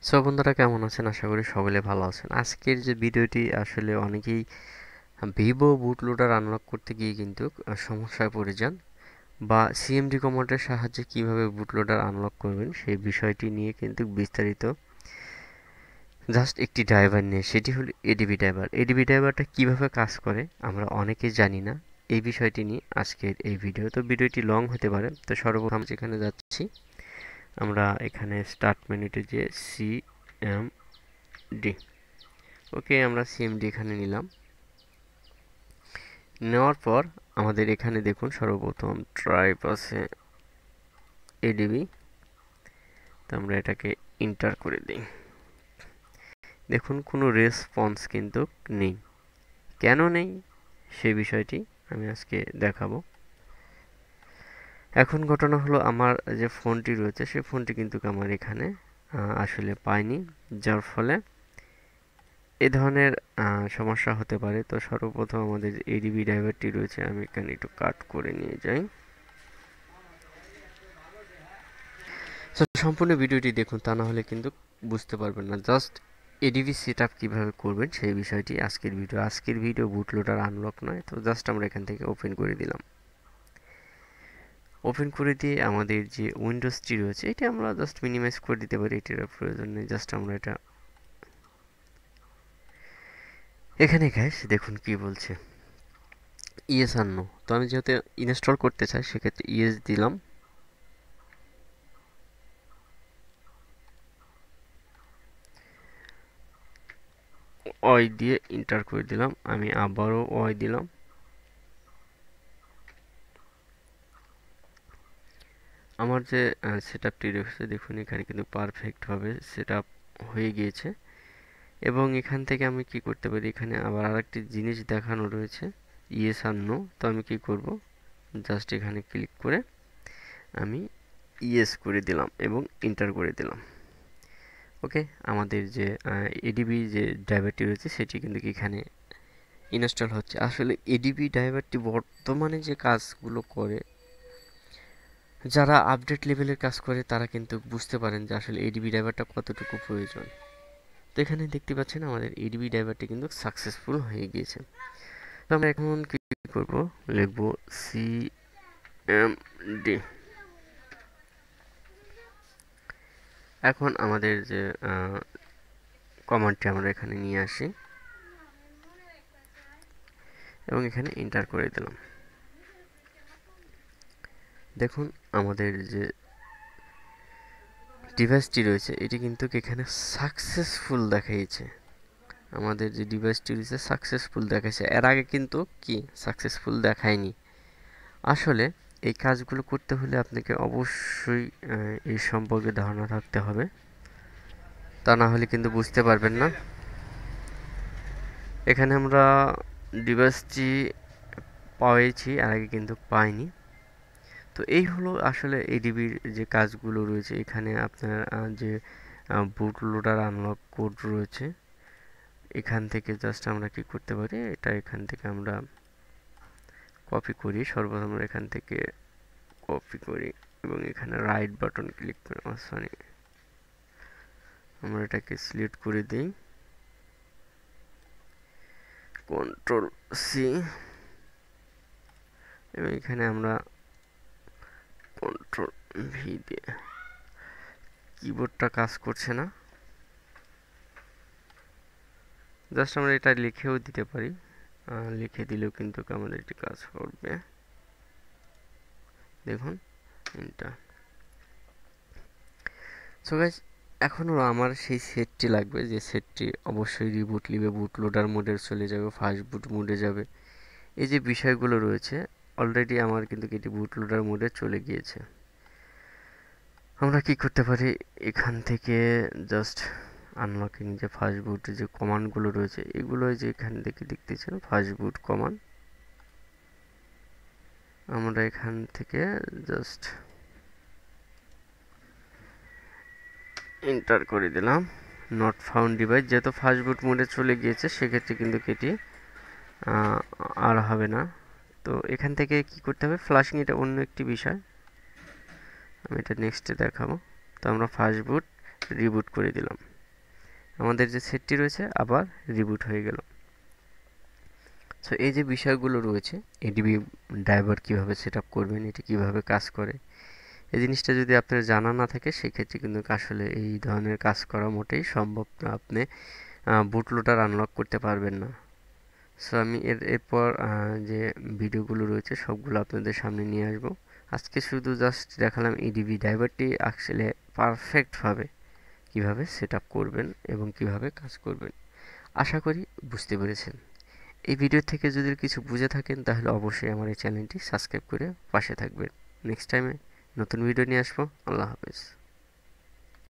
So বন্ধুরা কেমন আছেন? আশা করি সকলে ভালো আছেন। আজকের যে ভিডিওটি আসলে অনেকেই ভিভো বুট লোডার আনলক করতে গিয়ে কিন্তু সমস্যায় পড়ে যান, বা সিএমডি কমান্ডের সাহায্যে কিভাবে বুট লোডার আনলক করবেন সেই বিষয়টি নিয়ে কিন্তু বিস্তারিত জাস্ট একটি ড্রাইভার নিয়ে, সেটি হলো এডিবি ড্রাইভার। এডিবি ড্রাইভারটা কিভাবে কাজ করে আমরা অনেকেই জানি না। এই বিষয়টি নিয়ে আজকের এই ভিডিও। তো ভিডিওটি লং হতে পারে, তো সর্বপ্রথম যেখানে যাচ্ছি আমরা এখানে স্টার্ট মেনুতে যে সিএমডি, ওকে আমরা সিএমডি এখানে নিলাম। নেওয়ার পর আমাদের এখানে দেখুন সর্বপ্রথম ড্রাইভ আছে এডিবি, তো আমরা এটাকে এন্টার করে দিই। দেখুন কোনো রেসপন্স কিন্তু নেই। কেন নেই সেই বিষয়টি আমি আজকে দেখাবো। এখন ঘটনা হলো আমার যে ফোনটি রয়েছে সেই ফোনটি কিন্তু আমার এখানে আসলে পাইনি, যার ফলে এ ধরনের সমস্যা হতে পারে। তো সর্বপ্রথম আমাদের এডিবি ড্রাইভারটি রয়েছে, আমি এখানে একটু কাট করে নিয়ে যাই। তো সম্পূর্ণ ভিডিওটি দেখুন, তা না হলে কিন্তু বুঝতে পারবেন না। জাস্ট এডিবি সেট আপ কীভাবে করবেন সেই বিষয়টি আজকের ভিডিও বুট লোডার আনলক নয়। তো জাস্ট আমরা এখান থেকে ওপেন করে দিলাম। ওপেন করে দিয়ে আমাদের যে উইন্ডোজটি রয়েছে এটি আমরা জাস্ট মিনিমাইজ করে দিতে পারি, এটির প্রয়োজন নেই। জাস্ট আমরা এটা এখানে গাইস দেখুন কি বলছে, ইয়েস আর নো। তো আমি যেহেতু ইনস্টল করতে চাই সেক্ষেত্রে ইয়েস দিলাম। ওয়াই দিয়ে এন্টার করে দিলাম, আমি আবারও ওয়াই দিলাম। আমার যে সেট আপটি রয়েছে দেখুন এখানে কিন্তু পারফেক্টভাবে সেট আপ হয়ে গিয়েছে। এবং এখান থেকে আমি কি করতে পারি, এখানে আবার আরেকটি জিনিস দেখানো রয়েছে ইয়েস আর নো। তো আমি কি করব, জাস্ট এখানে ক্লিক করে আমি ইয়েস করে দিলাম এবং এন্টার করে দিলাম। ওকে, আমাদের যে এডিবি যে ড্রাইভারটি রয়েছে সেটি কিন্তু এখানে ইনস্টল হচ্ছে। আসলে এডিবি ড্রাইভারটি বর্তমানে যে কাজগুলো করে, যারা আপডেট লেভেলের কাজ করে তারা কিন্তু বুঝতে পারেন যে আসলে এডিবি ড্রাইভারটা কতটুকু প্রয়োজন। তো এখানে দেখতে পাচ্ছেন আমাদের এডিবি ড্রাইভারটি কিন্তু সাকসেসফুল হয়ে গিয়েছে। তো আমরা এখন কি করব, লিখব সিএমডি। এখন আমাদের যে কমান্ডটি আমরা এখানে নিয়ে আসি এবং এখানে এন্টার করে দিলাম। দেখুন আমাদের যে ডিভাইসটি রয়েছে এটি কিন্তু এখানে সাকসেসফুল দেখাইছে। আমাদের যে ডিভাইসটি রয়েছে সাকসেসফুল দেখাচ্ছে, এর আগে কিন্তু কি সাকসেসফুল দেখায়নি। আসলে এই কাজগুলো করতে হলে আপনাকে অবশ্যই এই সম্পর্কে ধারণা থাকতে হবে, তা না হলে কিন্তু বুঝতে পারবেন না। এখানে আমরা ডিভাইসটি পেয়েছি, আর আগে কিন্তু পাইনি। তো এই হলো আসলে এডিবির যে কাজগুলো রয়েছে। এখানে আপনার যে বুট লোডার আনলক কোড রয়েছে, এখান থেকে জাস্ট আমরা কি করতে পারি, এটা এখান থেকে আমরা কপি করি। সর্বপ্রথম এখান থেকে কপি করি এবং এখানে রাইট বাটন ক্লিক করে সরি আমরা এটাকে সিলেক্ট করে দিই, কন্ট্রোল সি, এবং এখানে আমরা কন্ট্রোল ভি দিয়ে, কিবোর্ডটা কাজ করছে না, জাস্ট আমরা এটা লিখেও দিতে পারি, লিখে দিলেও কিন্তু আমাদের এটি কাজ করবে। দেখুন এটা। সো গাইস এখনও আমার সেই সেটটি লাগবে, যে সেটটি অবশ্যই রিবুট নিবে, বুট লোডার মোডে চলে যাবে, ফাস্ট বুট মোডে যাবে। এই যে বিষয়গুলো রয়েছে অলরেডি আমার কিন্তু এটি বুট লোডার মোডে চলে গিয়েছে। আমরা কি করতে পারি, এখান থেকে জাস্ট আনলকিং যে ফাস্ট বুট যে কমান্ডগুলো রয়েছে এগুলো যে এখান থেকে দেখতেছেন ফাস্ট বুট কমান্ড, আমরা এখান থেকে জাস্ট এন্টার করে দিলাম। নট ফাউন্ড ডিভাইস, যেহেতু ফাস্ট বুট মোডে চলে গিয়েছে সেক্ষেত্রে কিন্তু এটি আর হবে না। তো এখান থেকে কি করতে হবে, ফ্লাশিং, এটা অন্য একটি বিষয়, আমি এটা নেক্সটে দেখাবো। তো আমরা ফাস্ট বুট রিবুট করে দিলাম। আমাদের যে সেটটি রয়েছে আবার রিবুট হয়ে গেল। সো এই যে বিষয়গুলো রয়েছে, এডিবি ড্রাইভার কিভাবে সেট আপ করবেন, এটি কিভাবে কাজ করে, এই জিনিসটা যদি আপনার জানা না থাকে সেক্ষেত্রে কিন্তু আসলে এই ধরনের কাজ করা মোটেই সম্ভব না। আপনি বুটলোডার আনলক করতে পারবেন না। সো আমি এরপর যে ভিডিওগুলো রয়েছে সবগুলো আপনাদের সামনে নিয়ে আসবো। আজকে শুধু জাস্ট দেখালাম ইডিবি ড্রাইভারটি আসলে পারফেক্টভাবে কিভাবে সেট আপ করবেন এবং কিভাবে কাজ করবেন। আশা করি বুঝতে পেরেছেন। এই ভিডিও থেকে যদি কিছু বুঝে থাকেন তাহলে অবশ্যই আমার এই চ্যানেলটি সাবস্ক্রাইব করে পাশে থাকবেন। নেক্সট টাইমে নতুন ভিডিও নিয়ে আসবো। আল্লাহ হাফেজ।